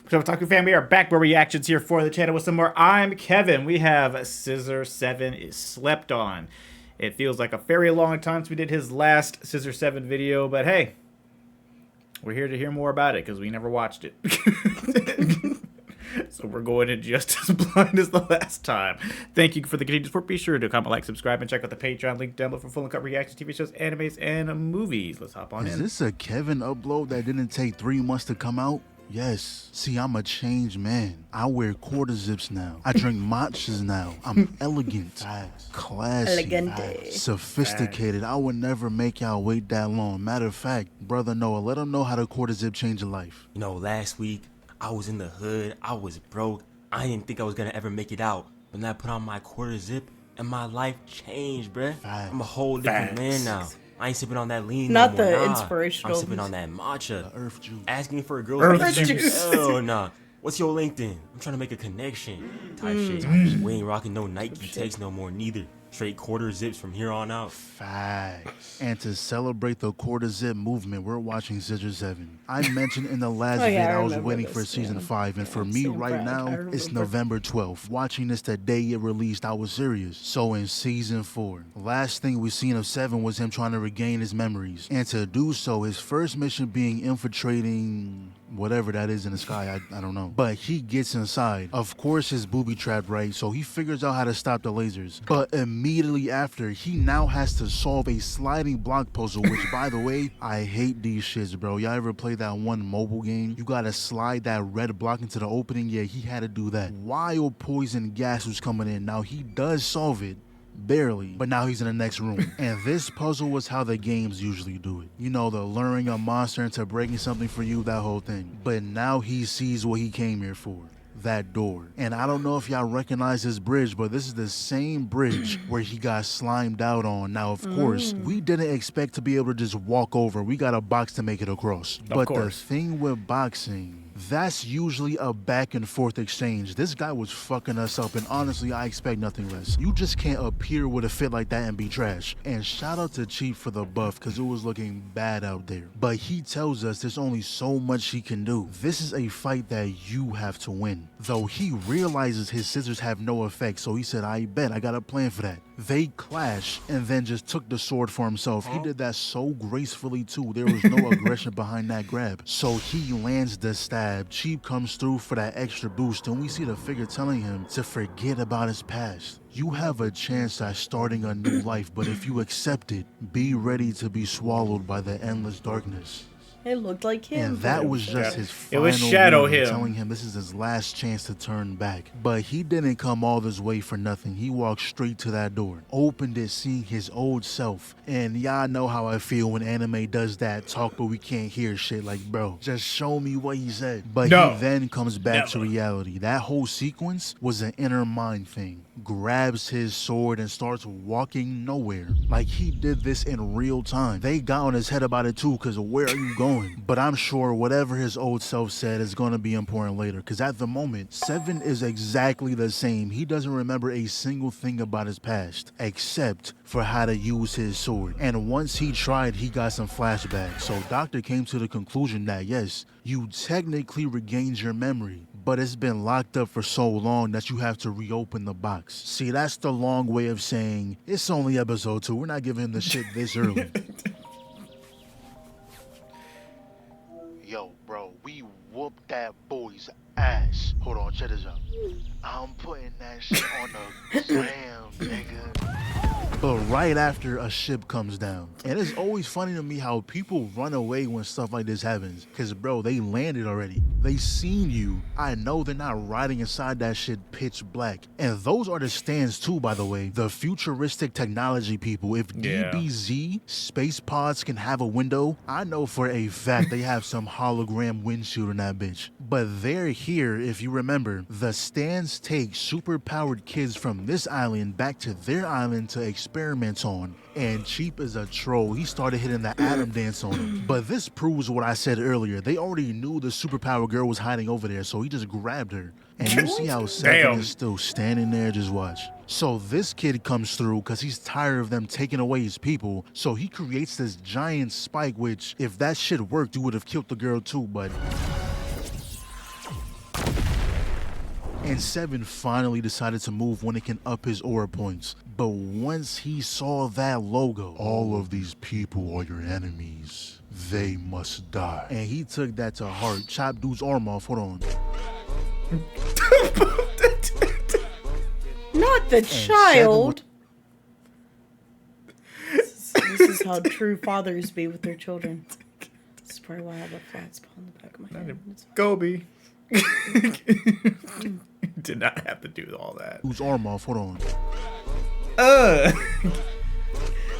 What's up, Otaku fam? We are back with reactions here for the channel with some more I'm Kevin. We have Scissor 7 is slept on. It feels like a very long time since we did his last Scissor 7 video, but hey, we're here to hear more about it because we never watched it. So we're going in just as blind as the last time. Thank you for the continued support. Be sure to comment, like, subscribe, and check out the Patreon link down below for full and cut reactions, TV shows, animes, and movies. Let's hop on in. Is this a Kevin upload that didn't take 3 months to come out? Yes. See, I'm a changed man. I wear quarter zips now. I drink matchas now. I'm elegant, classy, Elegante. sophisticated. I would never make y'all wait that long. Matter of fact, brother Noah, let them know how the quarter zip changed your life. You know, last week, I was in the hood, I was broke, I didn't think I was gonna ever make it out. But then I put on my quarter zip, and my life changed, bruh. I'm a whole different man now. I ain't sipping on that lean Not no more, the nah. inspirational. I'm sipping on that matcha. Earth juice. Asking for a girl's Earth juice. Hell nah. What's your LinkedIn? I'm trying to make a connection. Type shit. We ain't rocking no Nike takes no more neither. Straight quarter zips from here on out. Facts. And to celebrate the quarter zip movement, we're watching Scissor 7. I mentioned in the last Oh, yeah, vid I I was remember waiting this, for season yeah. 5, and for me So right proud. now, I it's remember. November 12th. Watching this the day it released, I was serious. So in season 4, last thing we seen of 7 was him trying to regain his memories. And to do so, his first mission being infiltrating whatever that is in the sky, I don't know. But he gets inside. Of course his booby trapped, right? So he figures out how to stop the lasers. But immediately after, he now has to solve a sliding block puzzle, which by the way, I hate these shits, bro. Y'all ever play that one mobile game? You gotta slide that red block into the opening? Yeah, he had to do that. While poison gas was coming in. Now he does solve it. Barely, but now he's in the next room. And this puzzle was how the games usually do it. You know, the luring a monster into breaking something for you, that whole thing. But now he sees what he came here for. That door. And I don't know if y'all recognize this bridge, but this is the same bridge where he got slimed out on. Now, of course, we didn't expect to be able to just walk over. We got a box to make it across. But the thing with boxing, that's usually a back and forth exchange. This guy was fucking us up, and honestly, I expect nothing less. You just can't appear with a fit like that and be trash. And shout out to Chief for the buff, because it was looking bad out there. But he tells us there's only so much he can do. This is a fight that you have to win. Though he realizes his scissors have no effect, so he said, I bet, I got a plan for that. They clash and then just took the sword for himself. He did that so gracefully too. There was no aggression behind that grab. So he lands the stab. Cheap comes through for that extra boost, and we see the figure telling him to forget about his past. You have a chance at starting a new life, but if you accept it, be ready to be swallowed by the endless darkness. It looked like him. And that was just his final It was Shadow warning, him. telling him this is his last chance to turn back. But he didn't come all this way for nothing. He walked straight to that door, opened it, seeing his old self. And y'all know how I feel when anime does that talk but we can't hear shit. Like, bro, just show me what he said. But he then comes back to reality. That whole sequence was an inner mind thing. Grabs his sword and starts walking nowhere. Like he did this in real time. They got on his head about it too, because where are you going? But I'm sure whatever his old self said is going to be important later, because at the moment, 7 is exactly the same. He doesn't remember a single thing about his past, except for how to use his sword. And once he tried, he got some flashbacks. So Doctor came to the conclusion that yes, you technically regained your memory, but it's been locked up for so long that you have to reopen the box. See, that's the long way of saying it's only episode 2. We're not giving him the shit this early. Yo, bro, we whooped that boy's ass. Hold on, check this out. I'm putting that shit on the gram, nigga. But right after, a ship comes down. And it's always funny to me how people run away when stuff like this happens. Because, bro, they landed already. They seen you. I know they're not riding inside that shit pitch black. And those are the stands too, by the way. The futuristic technology people. If DBZ space pods can have a window, I know for a fact they have some hologram windshield in that bitch. But they're here, if you remember. The stands take super-powered kids from this island back to their island to experiment on. And Cheap is a troll. He started hitting the Adam dance on him. But this proves what I said earlier. They already knew the superpower girl was hiding over there, so he just grabbed her. And you see how Second is still standing there, just watch. So this kid comes through because he's tired of them taking away his people. So he creates this giant spike, which if that shit worked, you would have killed the girl too, but And 7 finally decided to move when it can up his aura points. But once he saw that logo, all of these people are your enemies. They must die. And he took that to heart. Chopped dude's arm off. Hold on. Not the child. This is how true fathers be with their children. This is probably why I have a flat spot on the back of my head. Gobi. Did not have to do all that. Dude's arm off. Hold on.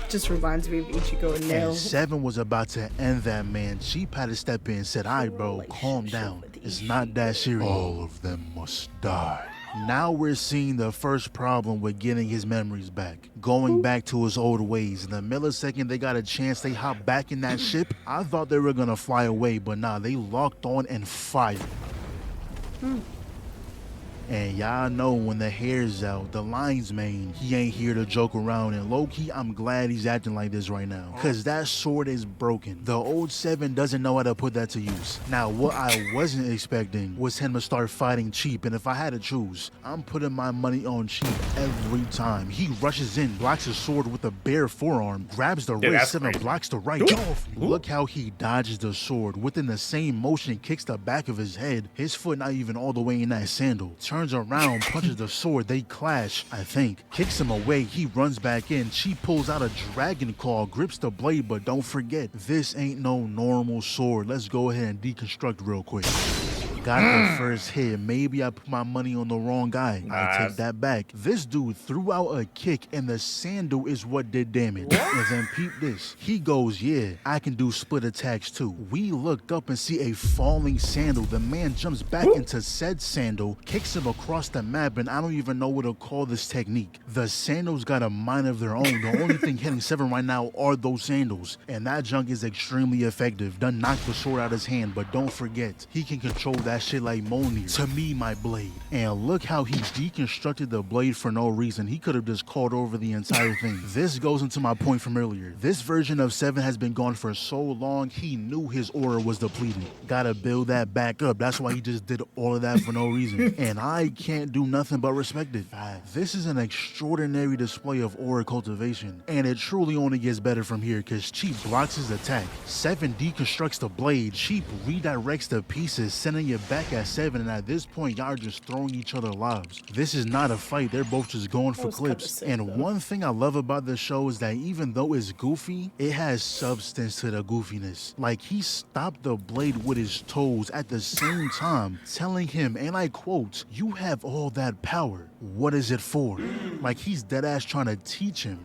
Just reminds me of Ichigo and Nail. And 7 was about to end that man. Sheep had to step in and said, all right, bro, calm down. It's not that serious. All of them must die. Now we're seeing the first problem with getting his memories back. Going back to his old ways. In the millisecond they got a chance, they hop back in that ship. I thought they were gonna fly away, but nah, they locked on and fired. And y'all know when the hair's out, the lion's mane, he ain't here to joke around. And low-key, I'm glad he's acting like this right now. Cause that sword is broken. The old 7 doesn't know how to put that to use. Now, what I wasn't expecting was him to start fighting Cheap. And if I had to choose, I'm putting my money on Cheap every time. He rushes in, blocks his sword with a bare forearm, grabs the wrist, 7 blocks the right. Look how he dodges the sword. Within the same motion, kicks the back of his head. His foot not even all the way in that sandal. Turns around, punches the sword, they clash, I think. Kicks him away, he runs back in. She pulls out a dragon claw, grips the blade, but don't forget, this ain't no normal sword. Let's go ahead and deconstruct real quick. Got the first hit. Maybe I put my money on the wrong guy. I take that back. This dude threw out a kick and the sandal is what did damage. And then peep this. He goes, yeah, I can do split attacks too. We looked up and see a falling sandal. The man jumps back into said sandal, kicks him across the map, and I don't even know what to call this technique. The sandals got a mind of their own. The only thing hitting 7 right now are those sandals. And that junk is extremely effective. Done knocked the sword out his hand, but don't forget, he can control that shit like Mjolnir. To me, my blade. And look how he deconstructed the blade for no reason. He could have just called over the entire thing. This goes into my point from earlier. This version of 7 has been gone for so long, he knew his aura was depleted. Gotta build that back up. That's why he just did all of that for no reason. And I can't do nothing but respect it. This is an extraordinary display of aura cultivation. And it truly only gets better from here, because Cheap blocks his attack. 7 deconstructs the blade. Cheap redirects the pieces, sending it back at 7, and at this point y'all are just throwing each other lives. This is not a fight, they're both just going for clips. And one thing I love about this show is that even though it's goofy, it has substance to the goofiness. Like, he stopped the blade with his toes at the same time, telling him, and I quote, "You have all that power. What is it for?" Like, he's dead ass trying to teach him.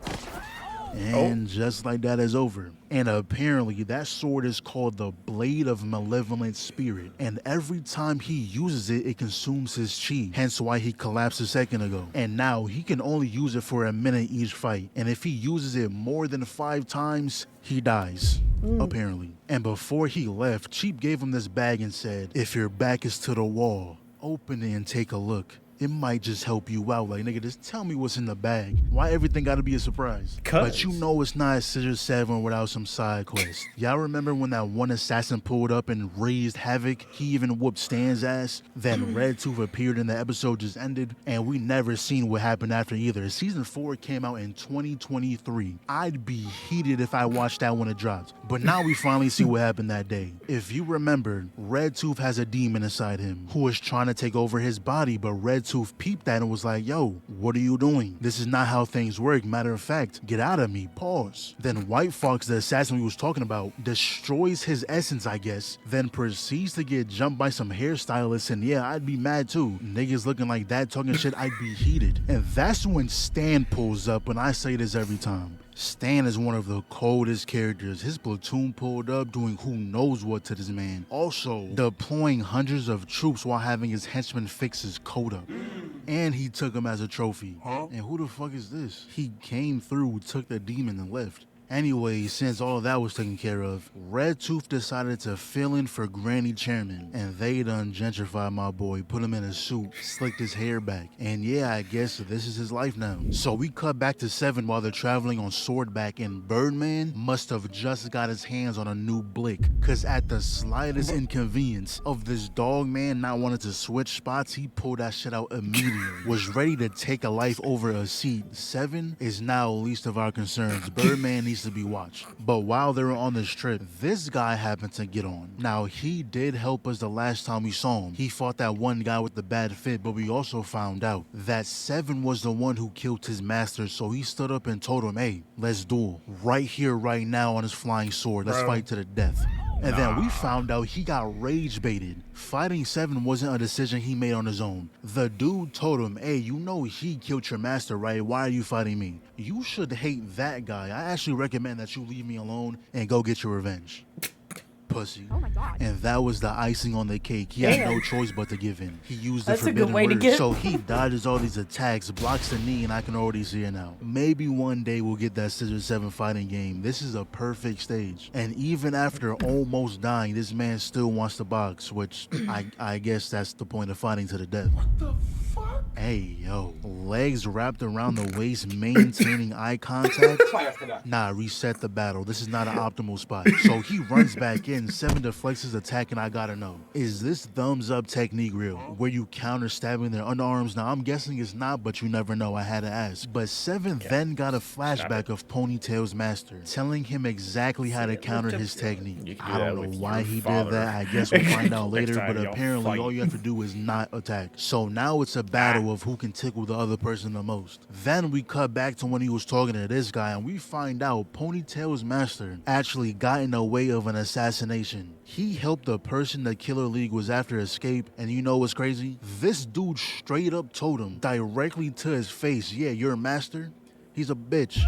And just like that is over. And apparently that sword is called the Blade of Malevolent Spirit. And every time he uses it, it consumes his chi. Hence why he collapsed a second ago. And now he can only use it for a minute each fight. And if he uses it more than 5 times, he dies. Apparently. And before he left, Cheap gave him this bag and said, "If your back is to the wall, open it and take a look. It might just help you out." Like, nigga, just tell me what's in the bag. Why everything gotta be a surprise? But you know it's not Scissor 7 without some side quests. Y'all remember when that one assassin pulled up and raised havoc? He even whooped Stan's ass. Then Red Tooth appeared and the episode just ended. And we never seen what happened after either. Season 4 came out in 2023. I'd be heated if I watched that when it dropped. But now we finally see what happened that day. If you remember, Red Tooth has a demon inside him who was trying to take over his body, but Red Tooth peeped that and was like, "Yo, what are you doing? This is not how things work. Matter of fact, get out of me." Pause. Then White Fox, the assassin we was talking about, destroys his essence, I guess, then proceeds to get jumped by some hairstylists, and yeah, I'd be mad too. Niggas looking like that, talking shit, I'd be heated. And that's when Stan pulls up, and I say this every time. Stan is one of the coldest characters. His platoon pulled up doing who knows what to this man. Also, deploying hundreds of troops while having his henchmen fix his coat up. And he took him as a trophy. And who the fuck is this? He came through, took the demon, and left. Anyway, since all of that was taken care of, Red Tooth decided to fill in for Granny Chairman, and they done gentrified my boy, put him in a suit, slicked his hair back, and yeah, I guess this is his life now. So we cut back to 7 while they're traveling on Swordback, and Birdman must have just got his hands on a new blick, cause at the slightest inconvenience of this dog man not wanting to switch spots, he pulled that shit out immediately, was ready to take a life over a seat. 7 is now least of our concerns. Birdman needs to be watched. But while they were on this trip, this guy happened to get on. Now, he did help us the last time we saw him. He fought that one guy with the bad fit, but we also found out that 7 was the one who killed his master, so he stood up and told him, hey, let's duel. Right here, right now on his flying sword. Let's fight to the death. And then we found out he got rage baited. Fighting 7 wasn't a decision he made on his own. The dude told him, hey, you know he killed your master, right? Why are you fighting me? You should hate that guy. I actually recommend that you leave me alone and go get your revenge. Pussy. Oh my God. And that was the icing on the cake. He had no choice but to give in. He used the That's a good forbidden way to word. get- So he dodges all these attacks, blocks the knee, and I can already see it now. Maybe one day we'll get that Scissor 7 fighting game. This is a perfect stage. And even after almost dying, this man still wants to box, which I guess that's the point of fighting to the death. What the fuck? Hey, yo. Legs wrapped around the waist, maintaining eye contact. Nah, reset the battle. This is not an optimal spot. So he runs back in. 7 deflects his attack, and I gotta know, is this thumbs up technique real? Where you counter stabbing their underarms? Now, I'm guessing it's not, but you never know. I had to ask. But 7 then got a flashback of Ponytail's master, telling him exactly how to counter his technique. I don't know why he did that. I guess we'll find out later, but apparently all you have to do is not attack. So now it's a battle of who can tickle the other person the most. Then we cut back to when he was talking to this guy, and we find out Ponytail's master actually got in the way of an assassination. He helped the person the Killer League was after escape, and you know what's crazy? This dude straight up told him directly to his face, yeah, your master, he's a bitch.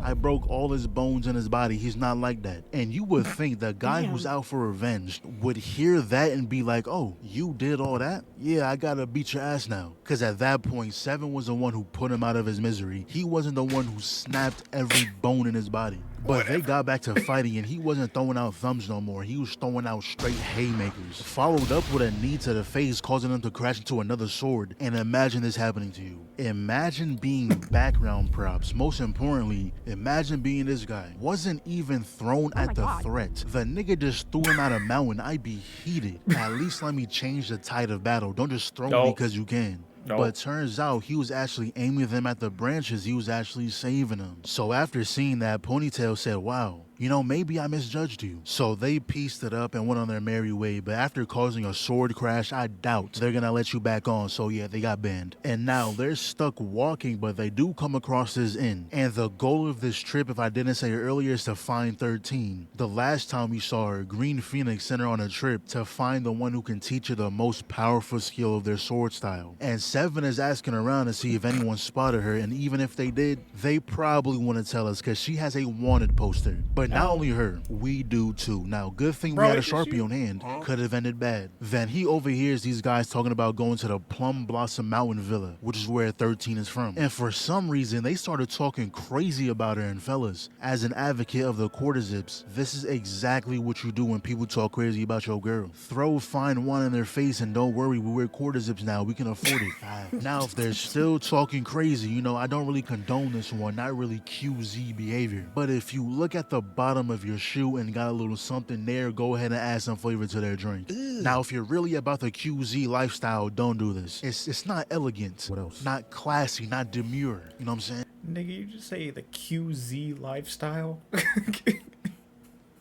I broke all his bones in his body. He's not like that. And you would think the guy who's out for revenge would hear that and be like, oh, you did all that? Yeah, I gotta beat your ass now. Because at that point, 7 was the one who put him out of his misery. He wasn't the one who snapped every bone in his body. But they got back to fighting, and he wasn't throwing out thumbs no more. He was throwing out straight haymakers. Followed up with a knee to the face, causing him to crash into another sword. And imagine this happening to you. Imagine being background props. Most importantly, imagine being this guy. Wasn't even thrown at the threat. The nigga just threw him out a mountain. I'd be heated. At least let me change the tide of battle. Don't just throw me because you can. But turns out he was actually aiming them at the branches. He was actually saving them. So after seeing that, Ponytail said, wow, you know, maybe I misjudged you. So they pieced it up and went on their merry way. But after causing a sword crash, I doubt they're gonna let you back on. So yeah, they got banned. And now they're stuck walking, but they do come across this inn. And the goal of this trip, if I didn't say earlier, is to find 13. The last time we saw her, Green Phoenix sent her on a trip to find the one who can teach her the most powerful skill of their sword style. And 7 is asking around to see if anyone spotted her. And even if they did, they probably want to tell us because she has a wanted poster. But not only her, we do too. Now, good thing we had a Sharpie on hand. Could have ended bad. Then he overhears these guys talking about going to the Plum Blossom Mountain Villa, which is where 13 is from. And for some reason, they started talking crazy about her. And fellas, as an advocate of the quarter zips, this is exactly what you do when people talk crazy about your girl. Throw fine wine in their face and don't worry, we wear quarter zips now. We can afford it. Now, if they're still talking crazy, you know, I don't really condone this one. Not really QZ behavior. But if you look at the bottom of your shoe and got a little something there, go ahead and add some flavor to their drink. Now, if you're really about the QZ lifestyle, don't do this. It's not elegant. What else? Not classy, not demure. You know what I'm saying? Nigga, you just say the QZ lifestyle?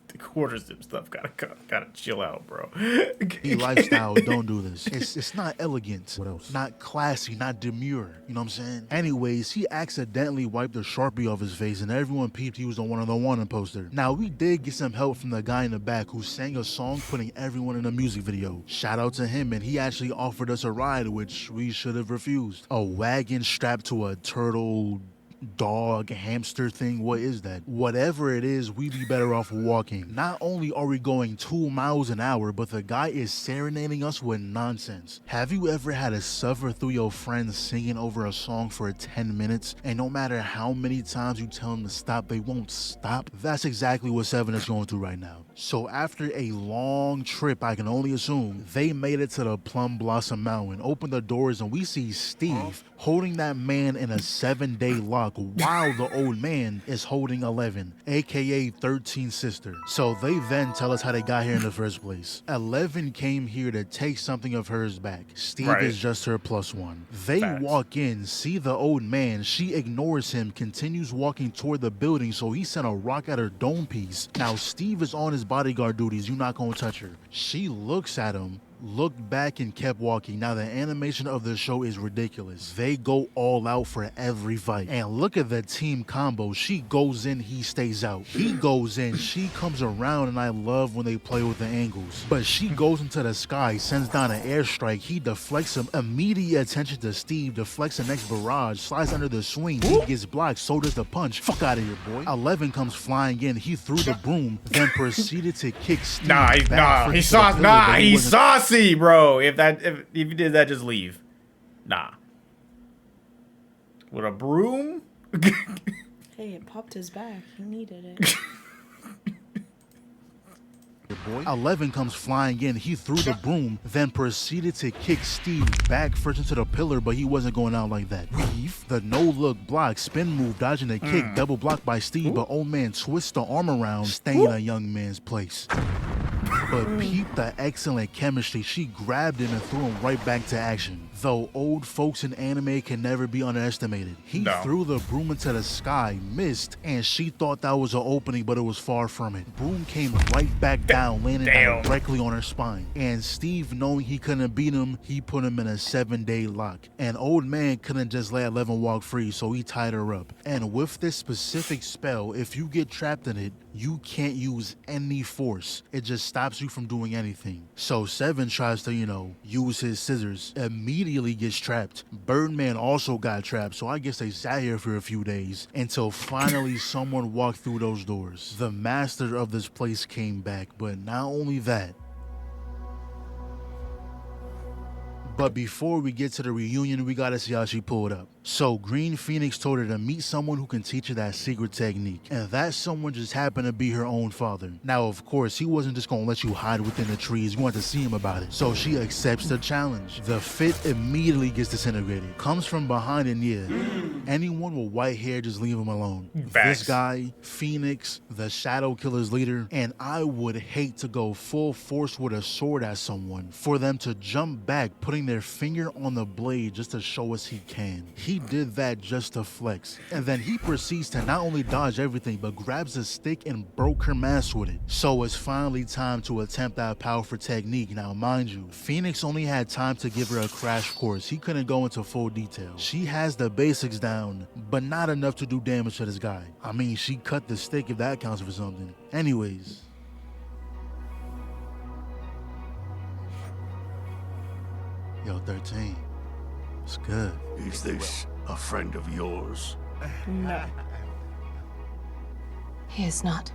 The quarter zip stuff gotta chill out, bro. Lifestyle, don't do this. It's not elegant. What else? Not classy, not demure. You know what I'm saying? Anyways, he accidentally wiped a Sharpie off his face, and everyone peeped he was the one on the wanted poster. Now, we did get some help from the guy in the back who sang a song putting everyone in a music video. Shout out to him, and he actually offered us a ride, which we should have refused. A wagon strapped to a turtle dog, hamster thing. What is that? Whatever it is, we'd be better off walking. Not only are we going 2 miles an hour, but the guy is serenading us with nonsense. Have you ever had to suffer through your friends singing over a song for 10 minutes, and no matter how many times you tell them to stop, they won't stop? That's exactly what 7 is going through right now. So after a long trip, I can only assume, they made it to the Plum Blossom Mountain, opened the doors, and we see Steve holding that man in a 7-day lock while the old man is holding 11, aka 13's sister. So they then tell us how they got here in the first place. 11 came here to take something of hers back. Steve is just her +1. They walk in, see the old man, she ignores him, continues walking toward the building, so he sent a rock at her dome piece. Now Steve is on his bodyguard duties, you're not gonna touch her. She looks at him, looked back, and kept walking. Now the animation of the show is ridiculous. They go all out for every fight. And look at the team combo. She goes in, he stays out. He goes in, she comes around, and I love when they play with the angles. But she goes into the sky, sends down an airstrike, he deflects him, immediate attention to Steve, deflects the next barrage, slides under the swing, he gets blocked, so does the punch. Fuck out of here, boy. 11 comes flying in, he threw the broom, then proceeded to kick Steve he saucy, bro. If you did that, just leave. Nah. With a broom? Hey, it popped his back. He needed it. 11 comes flying in, he threw the broom, then proceeded to kick Steve back first into the pillar, but he wasn't going out like that. Weave, the no-look block, spin move, dodging the kick, double blocked by Steve, but old man twists the arm around, staying a young man's place. But peep the excellent chemistry, she grabbed him and threw him right back to action. Though old folks in anime can never be underestimated. He threw the broom into the sky, missed, and she thought that was an opening, but it was far from it. Broom came right back down, landing directly on her spine. And Steve, knowing he couldn't beat him, he put him in a 7-day lock. And old man couldn't just let 11 walk free, so he tied her up. And with this specific spell, if you get trapped in it, you can't use any force. It just stops you from doing anything. So 7 tries to, use his scissors, immediately gets trapped. Birdman also got trapped, so I guess they sat here for a few days until finally someone walked through those doors. The master of this place came back, but not only that, but before we get to the reunion, we gotta see how she pulled up. So Green Phoenix told her to meet someone who can teach her that secret technique, and that someone just happened to be her own father. Now, of course, he wasn't just gonna let you hide within the trees. You wanted to see him about it. So she accepts the challenge. The fit immediately gets disintegrated. Comes from behind, and yeah, anyone with white hair, just leave him alone. This guy, Phoenix, the Shadow Killer's leader, and I would hate to go full force with a sword at someone, for them to jump back, putting their finger on the blade just to show us he can. He did that just to flex, and then he proceeds to not only dodge everything, but grabs a stick and broke her mask with it. So it's finally time to attempt that powerful technique. Now mind you, Phoenix only had time to give her a crash course. He couldn't go into full detail. She has the basics down, but not enough to do damage to this guy. I mean, she cut the stick, if that counts for something. Anyways, yo, 13, it's good. Is this a friend of yours? No. He is not.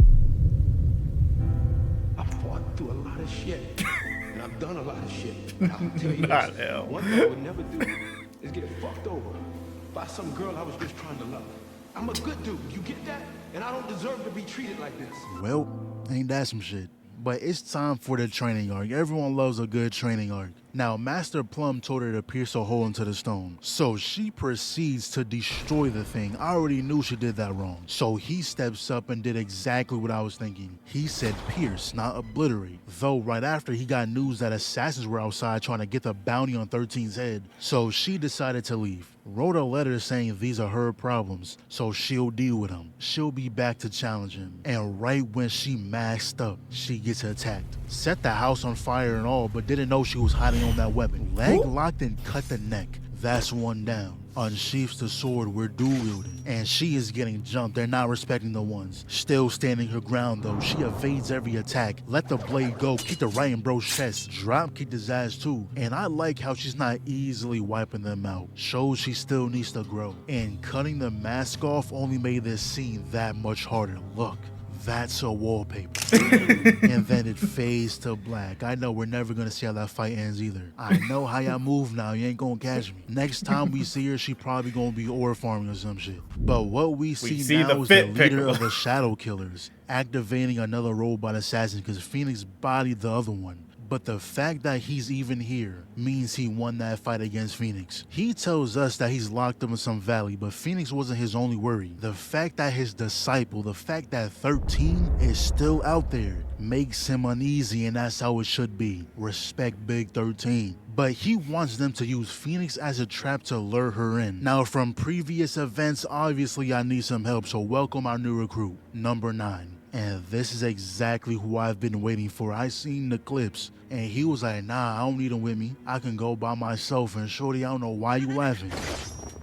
I've fought through a lot of shit, and I've done a lot of shit. But I'll tell you Not this, hell. one thing I would never do is get fucked over by some girl I was just trying to love. I'm a good dude, you get that? And I don't deserve to be treated like this. Well, ain't that some shit? But it's time for the training arc. Everyone loves a good training arc. Now, Master Plum told her to pierce a hole into the stone. So she proceeds to destroy the thing. I already knew she did that wrong. So he steps up and did exactly what I was thinking. He said pierce, not obliterate. Though right after, he got news that assassins were outside trying to get the bounty on 13's head. So she decided to leave. Wrote a letter saying these are her problems, so she'll deal with them. She'll be back to challenge him. And right when she masked up, she gets attacked. Set the house on fire and all, but didn't know she was hiding on that weapon. Leg locked and cut the neck. That's one down. unsheaths the sword we're dual-wielding, and she is getting jumped. They're not respecting the ones. Still standing her ground though, she evades every attack. Let the blade go, kick the right in bro's chest, drop kicked his ass too. And I like how she's not easily wiping them out. Shows she still needs to grow. And cutting the mask off only made this scene that much harder. Look. That's a wallpaper. And then it fades to black. I know we're never gonna see how that fight ends either. I know how y'all move now. You ain't gonna catch me. Next time we see her, she probably gonna be ore farming or some shit. But what we see now is the leader of the Shadow Killers, activating another robot assassin because Phoenix bodied the other one. But the fact that he's even here means he won that fight against Phoenix. He tells us that he's locked up in some valley, but Phoenix wasn't his only worry. The fact that his disciple, the fact that 13 is still out there, makes him uneasy, and that's how it should be. Respect Big 13. But he wants them to use Phoenix as a trap to lure her in. Now, from previous events, obviously I need some help, so welcome our new recruit, number 9. And this is exactly who I've been waiting for. I seen the clips, and he was like, nah, I don't need him with me. I can go by myself. And shorty, I don't know why you laughing.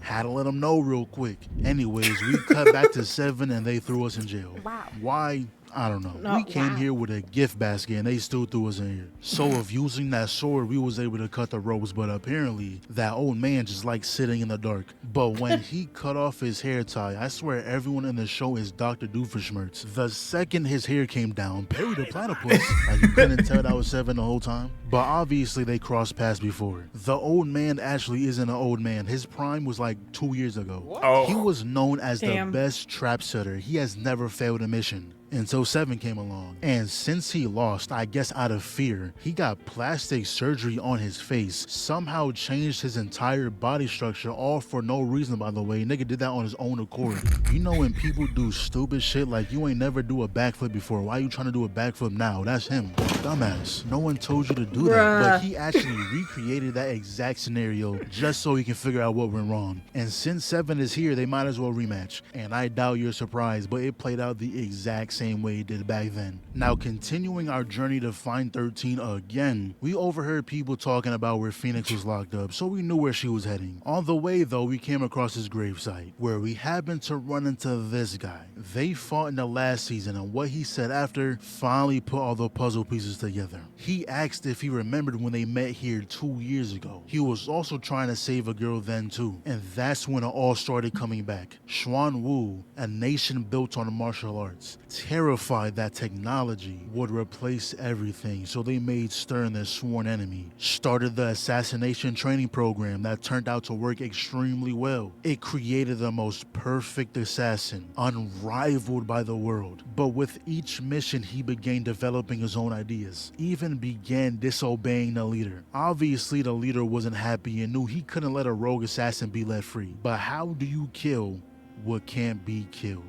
Had to let him know real quick. Anyways, we cut back to 7 and they threw us in jail. Wow. Why? I don't know. We came here with a gift basket and they still threw us in here. So of using that sword, we was able to cut the ropes, but apparently that old man just likes sitting in the dark. But when he cut off his hair tie, I swear everyone in the show is Dr. Doofenshmirtz. The second his hair came down, Perry the Platypus, like you couldn't tell that was 7 the whole time. But obviously they crossed paths before. The old man actually isn't an old man. His prime was like 2 years ago. Oh. He was known as the best trap setter. He has never failed a mission. Until 7 came along. And since he lost, I guess out of fear, he got plastic surgery on his face, somehow changed his entire body structure, all for no reason, by the way. Nigga did that on his own accord. You know when people do stupid shit like you ain't never do a backflip before, why you trying to do a backflip now? That's him. Dumbass. No one told you to do that. But he actually recreated that exact scenario just so he can figure out what went wrong. And since 7 is here, they might as well rematch. And I doubt you're surprised, but it played out the exact same way it did back then. Now, continuing our journey to find 13 again, we overheard people talking about where Phoenix was locked up, so we knew where she was heading. On the way though, we came across his gravesite, where we happened to run into this guy. They fought in the last season, and what he said after finally put all the puzzle pieces together. He asked if he remembered when they met here 2 years ago. He was also trying to save a girl then too, and that's when it all started coming back. Xuan Wu, a nation built on martial arts, terrified that technology would replace everything, so they made Stern their sworn enemy. Started the assassination training program that turned out to work extremely well. It created the most perfect assassin, unrivaled by the world. But with each mission, he began developing his own ideas, even began disobeying the leader. Obviously, the leader wasn't happy and knew he couldn't let a rogue assassin be let free. But how do you kill what can't be killed?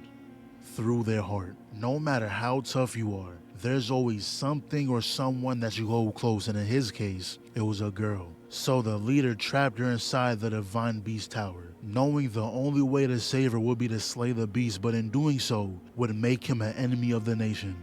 Through their heart. No matter how tough you are, there's always something or someone that you hold close, and in his case, it was a girl. So the leader trapped her inside the Divine Beast Tower, knowing the only way to save her would be to slay the beast, but in doing so, would make him an enemy of the nation.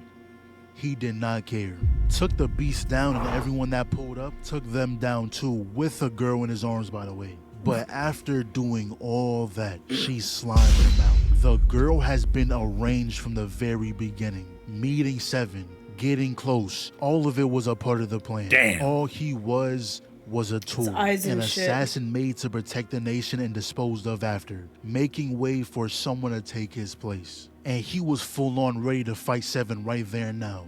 He did not care. Took the beast down, and everyone that pulled up took them down too, with a girl in his arms, by the way. But after doing all that, she slimed him out. The girl has been arranged from the very beginning. Meeting 7, getting close, all of it was a part of the plan. Damn. All he was a tool, an assassin made to protect the nation and disposed of after, making way for someone to take his place. And he was full on ready to fight 7 right there and now.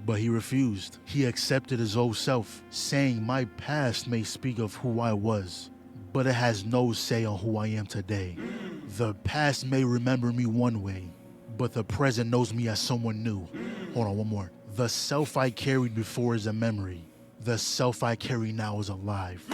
But he refused. He accepted his old self, saying, my past may speak of who I was, but it has no say on who I am today. The past may remember me one way, but the present knows me as someone new. Hold on, one more. The self I carried before is a memory. The self I carry now is alive.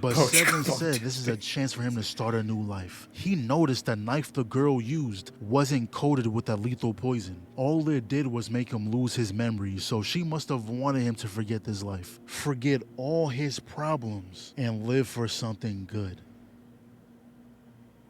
But 7 said this is a chance for him to start a new life. He noticed the knife the girl used wasn't coated with a lethal poison. All it did was make him lose his memories, so she must have wanted him to forget this life, forget all his problems, and live for something good.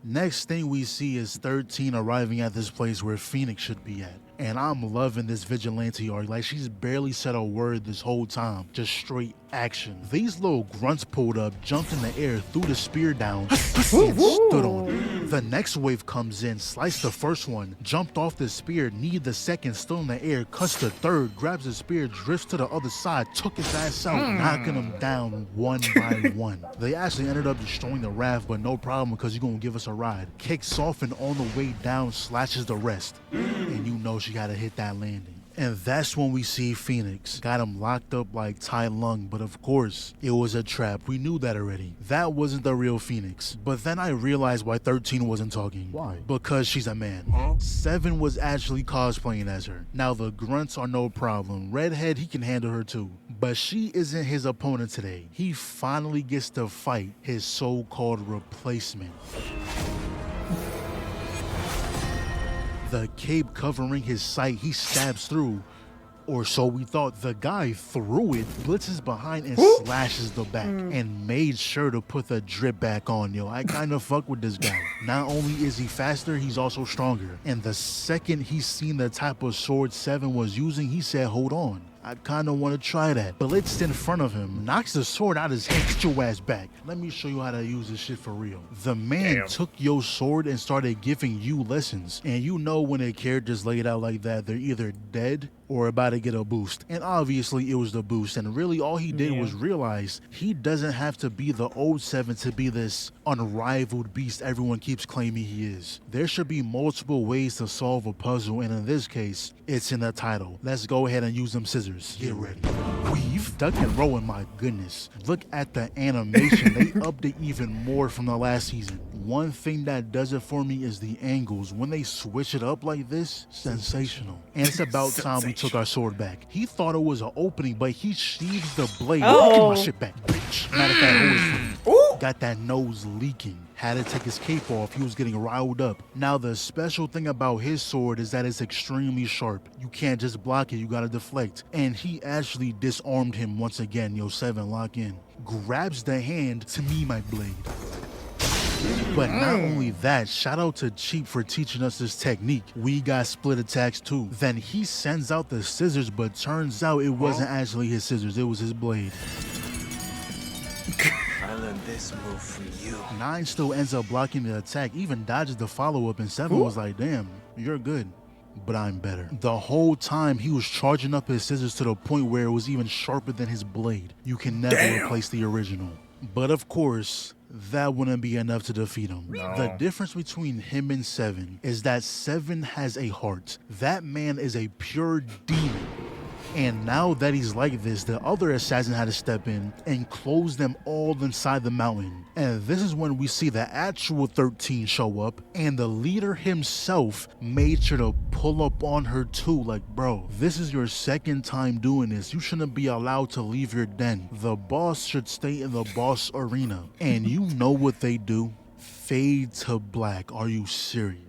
Next thing we see is 13 arriving at this place where Phoenix should be at. And I'm loving this vigilante arc. Like, she's barely said a word this whole time. Just straight action. These little grunts pulled up, jumped in the air, threw the spear down, and stood on it. The next wave comes in, sliced the first one, jumped off the spear, kneed the second, still in the air, cuts the third, grabs the spear, drifts to the other side, took his ass out, knocking him down one by one. They actually ended up destroying the raft, but no problem because you're gonna give us a ride. Kicks off and on the way down, slashes the rest. And you know she gotta hit that landing. And that's when we see Phoenix. Got him locked up like Tai Lung, but of course, it was a trap. We knew that already. That wasn't the real Phoenix. But then I realized why 13 wasn't talking. Why? Because she's a man. 7 was actually cosplaying as her. Now the grunts are no problem. Redhead, he can handle her too. But she isn't his opponent today. He finally gets to fight his so-called replacement. The cape covering his sight, he stabs through, or so we thought. The guy threw it, blitzes behind and slashes the back, and made sure to put the drip back on. Yo, I kind of fuck with this guy. Not only is he faster, he's also stronger. And the second he seen the type of sword 7 was using, he said, hold on. I kind of want to try that. Blitzed in front of him, knocks the sword out his hand. Get your ass back. Let me show you how to use this shit for real. The man took your sword and started giving you lessons. And you know when a character's laid out like that, they're either dead or about to get a boost. And obviously it was the boost. And really all he did was realize he doesn't have to be the old 7 to be this unrivaled beast everyone keeps claiming he is. There should be multiple ways to solve a puzzle, and in this case, it's in the title. Let's go ahead and use them scissors. Get ready. Weave, duck and roll, and my goodness. Look at the animation. They upped it even more from the last season. One thing that does it for me is the angles. When they switch it up like this, sensational. And it's about time we took our sword back. He thought it was an opening, but he sheaves the blade. Get my shit back, bitch. Matter of fact, got that nose leaking. Had to take his cape off. He was getting riled up. Now, the special thing about his sword is that it's extremely sharp. You can't just block it, you gotta deflect. And he actually disarmed him once again. Yo, 7, lock in. Grabs the hand. To me, my blade. But not only that, shout out to Cheap for teaching us this technique. We got split attacks too. Then he sends out the scissors, but turns out it wasn't actually his scissors, it was his blade. I learned this move from you. 9 still ends up blocking the attack, even dodges the follow-up, and 7 was like, damn, you're good, but I'm better. The whole time he was charging up his scissors to the point where it was even sharper than his blade. You can never replace the original. But of course, that wouldn't be enough to defeat him. No. The difference between him and 7 is that 7 has a heart. That man is a pure demon. And now that he's like this, the other assassin had to step in and close them all inside the mountain. And this is when we see the actual 13 show up, and the leader himself made sure to pull up on her too. Like, bro, this is your second time doing this. You shouldn't be allowed to leave your den. The boss should stay in the boss arena. And you know what they do? Fade to black. Are you serious?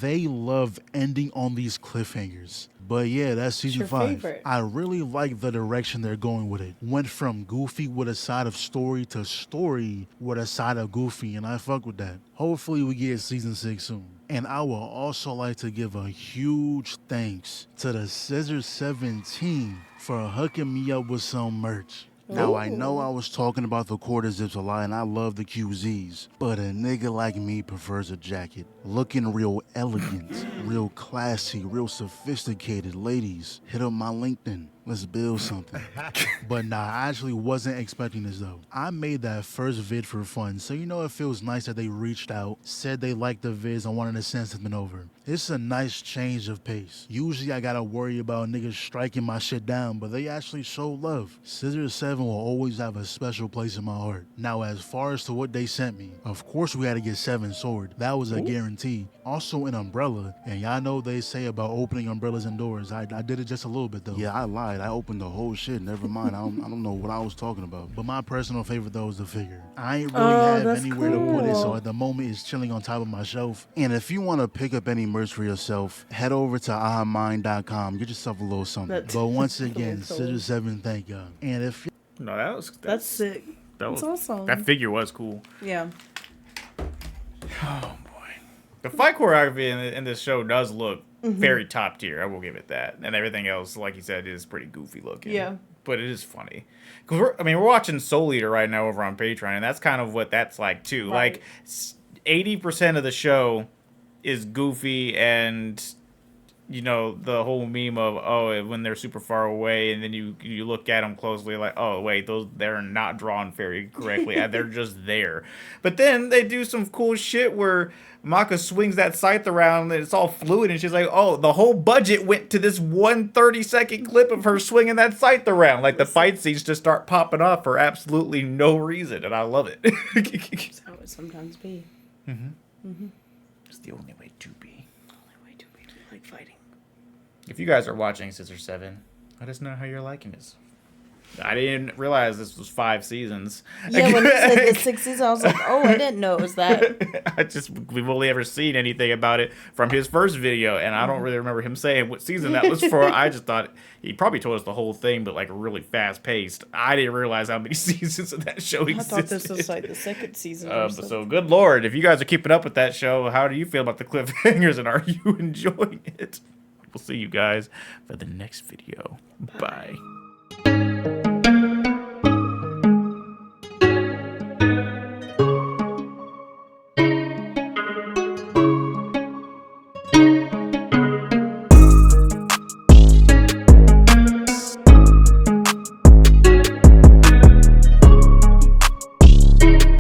They love ending on these cliffhangers. But yeah, that's season 5. Favorite? I really like the direction they're going with it. Went from goofy with a side of story to story with a side of goofy, and I fuck with that. Hopefully we get season 6 soon. And I will also like to give a huge thanks to the Scissor 17 for hooking me up with some merch. Now, I know I was talking about the quarter zips a lot, and I love the QZs, but a nigga like me prefers a jacket. Looking real elegant, real classy, real sophisticated. Ladies, hit up my LinkedIn. Let's build something. But nah, I actually wasn't expecting this though. I made that first vid for fun, so you know it feels nice that they reached out, said they liked the vids and wanted to send something over. It's a nice change of pace. Usually I gotta worry about niggas striking my shit down, but they actually show love. Scissor 7 will always have a special place in my heart. Now, as far as to what they sent me, of course we had to get 7 sword. That was a guarantee. Also an umbrella, and y'all know they say about opening umbrellas indoors. I did it just a little bit though. Yeah, I lied. I opened the whole shit. Never mind. I don't know what I was talking about. But my personal favorite though is the figure. I ain't really have anywhere to put it, so at the moment it's chilling on top of my shelf. And if you want to pick up any merch for yourself, head over to ahamind.com. Get yourself a little something. But once again, Scissor 7, thank y'all. And if no, that's sick. That was awesome. That figure was cool. Yeah. Oh boy. The fight choreography in this show does look very top tier. I will give it that. And everything else, like you said, is pretty goofy looking. Yeah. But it is funny. Because we're watching Soul Eater right now over on Patreon, and that's kind of what that's like too. Right. Like 80% of the show is goofy, and you know the whole meme of when they're super far away, and then you look at them closely, like, oh wait, they're not drawn very correctly, they're just there. But then they do some cool shit where Maka swings that scythe around and it's all fluid, and she's like, oh, the whole budget went to this 1 30-second clip of her swinging that scythe around. Like the fight scenes just start popping off for absolutely no reason, and I love it. That's how it sometimes be. It's the only way to be. Only way to be like fighting. If you guys are watching Scissor 7, let us know how you're liking this. I didn't realize this was 5 seasons. Yeah, when he said the 6 seasons, I was like, oh, I didn't know it was that. We've only ever seen anything about it from his first video, and I don't really remember him saying what season that was for. I just thought he probably told us the whole thing, but like really fast paced. I didn't realize how many seasons of that show existed. I thought this was like the 2nd season. Or something. So good Lord, if you guys are keeping up with that show, how do you feel about the cliffhangers, and are you enjoying it? We'll see you guys for the next video. Bye.